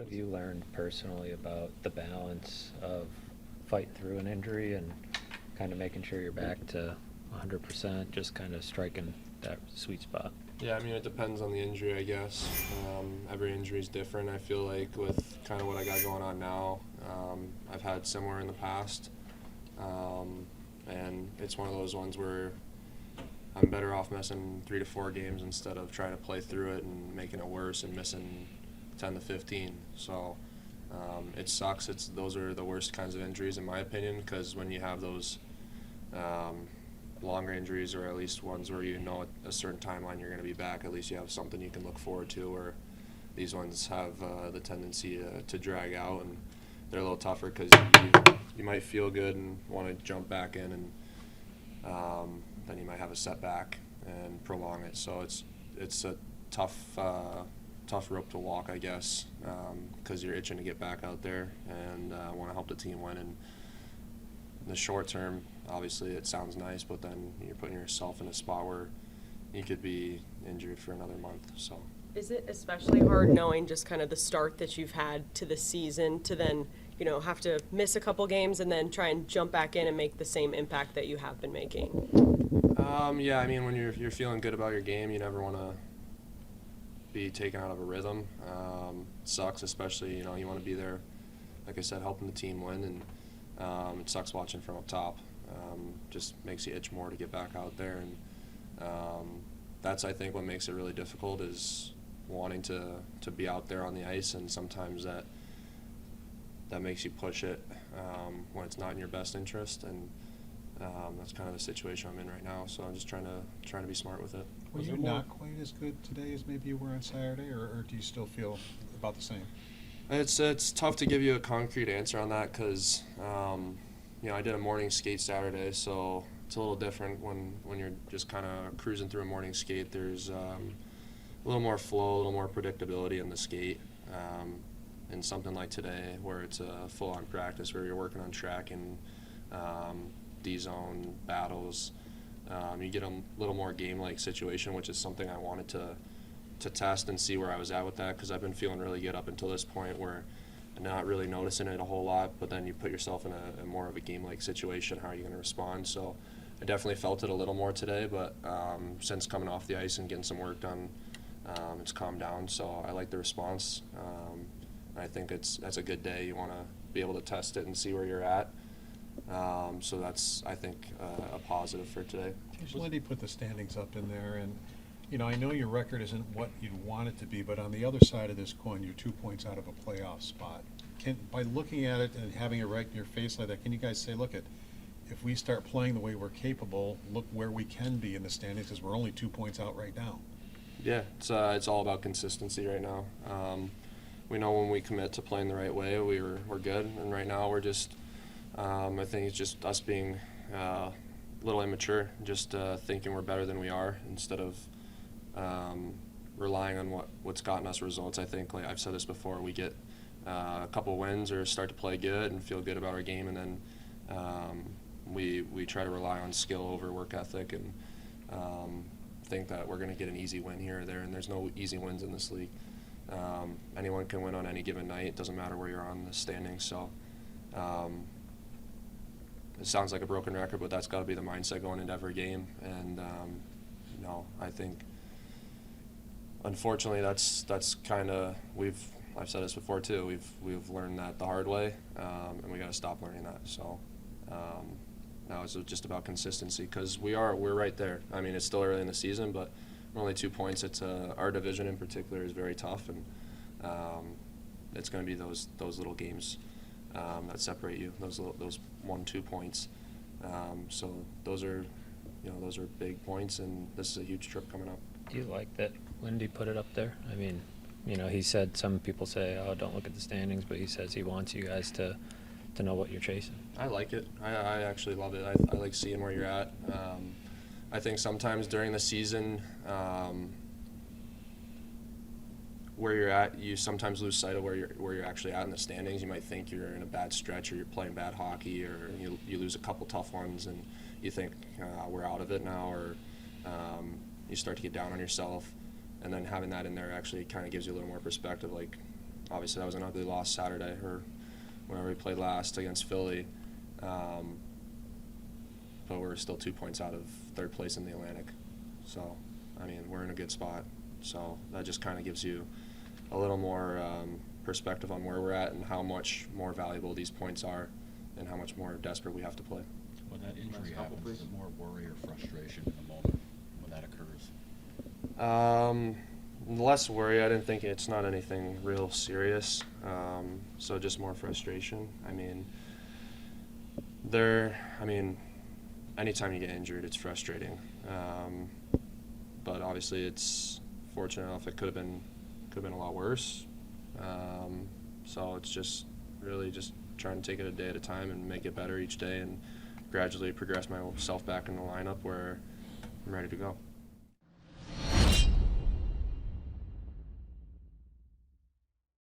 have you learned personally about the balance of fighting through an injury and kind of making sure you're back to 100%, just kind of striking that sweet spot? Yeah, I mean, it depends on the injury, I guess. Every injury is different. I feel like with kind of what I got going on now, I've had similar in the past. And it's one of those ones where I'm better off missing 3 to 4 games instead of trying to play through it and making it worse and missing 10 to 15. So it sucks. Those are the worst kinds of injuries in my opinion, because when you have those longer injuries, or at least ones where you know at a certain timeline you're going to be back, at least you have something you can look forward to, where these ones have the tendency to drag out, and they're a little tougher because you might feel good and want to jump back in, and then you might have a setback and prolong it. So it's a tough rope to walk, I guess, because you're itching to get back out there and want to help the team win. And in the short term, obviously it sounds nice, but then you're putting yourself in a spot where you could be injured for another month. So is it especially hard knowing just kind of the start that you've had to the season to then, have to miss a couple games and then try and jump back in and make the same impact that you have been making? Yeah, I mean, when you're feeling good about your game, you never want to be taken out of a rhythm. It sucks, especially, you want to be there, like I said, helping the team win, and it sucks watching from up top. Just makes you itch more to get back out there, and that's, I think, what makes it really difficult, is wanting to be out there on the ice, and sometimes that makes you push it when it's not in your best interest, and that's kind of the situation I'm in right now. So I'm just trying to be smart with it. Were you not quite as good today as maybe you were on Saturday, or do you still feel about the same? It's tough to give you a concrete answer on that, because I did a morning skate Saturday, so it's a little different when you're just kind of cruising through a morning skate. There's a little more flow, a little more predictability in the skate. And something like today, where it's a full-on practice, where you're working on tracking, D-zone battles, you get a little more game-like situation, which is something I wanted to test and see where I was at with that, because I've been feeling really good up until this point, where I'm not really noticing it a whole lot, but then you put yourself in a more of a game-like situation. How are you going to respond? So I definitely felt it a little more today, but since coming off the ice and getting some work done, it's calmed down. So I like the response. I think that's a good day. You want to be able to test it and see where you're at. So that's, I think, a positive for today. Lindy put the standings up in there, and I know your record isn't what you'd want it to be, but on the other side of this coin, you're 2 points out of a playoff spot. By looking at it and having it right in your face like that, can you guys say, look, if we start playing the way we're capable, look where we can be in the standings, because we're only 2 points out right now? Yeah, it's all about consistency right now. We know when we commit to playing the right way, we're good, and right now we're just, I think it's just us being a little immature, just thinking we're better than we are, instead of relying on what's gotten us results. I think, like I've said this before, we get a couple wins or start to play good and feel good about our game, and then we try to rely on skill over work ethic, and think that we're going to get an easy win here or there, and there's no easy wins in this league. Anyone can win on any given night. It doesn't matter where you're on the standings. So it sounds like a broken record, but that's got to be the mindset going into every game. And I think, unfortunately, that's kind of, I've said this before too, we've learned that the hard way, and we got to stop learning that. So now it's just about consistency, because we're right there. I mean, it's still early in the season, but we're only 2 points. It's our division in particular is very tough, and it's going to be those little games that separate you, those 1-2 points. So those are big points, and this is a huge trip coming up. Do you like that Lindy put it up there? I mean, he said, some people say, oh, don't look at the standings, but he says he wants you guys to know what you're chasing. I like it. I actually love it. I like seeing where you're at. I think sometimes during the season, where you're at, you sometimes lose sight of where you're actually at in the standings. You might think you're in a bad stretch, or you're playing bad hockey, or you lose a couple tough ones, and you think we're out of it now, or you start to get down on yourself. And then having that in there actually kind of gives you a little more perspective. Like, obviously that was an ugly loss Saturday, or whenever we played last against Philly. But we're still 2 points out of third place in the Atlantic. So, I mean, we're in a good spot. So that just kind of gives you a little more perspective on where we're at and how much more valuable these points are and how much more desperate we have to play. When that injury Last couple, happens, is please. it more worry or frustration in the moment when that occurs? Less worry. I didn't think it's not anything real serious. So just more frustration. I mean, anytime you get injured, it's frustrating. But obviously, it's fortunate enough. It could have been a lot worse. So it's just really just trying to take it a day at a time and make it better each day, and gradually progress myself back in the lineup where I'm ready to go.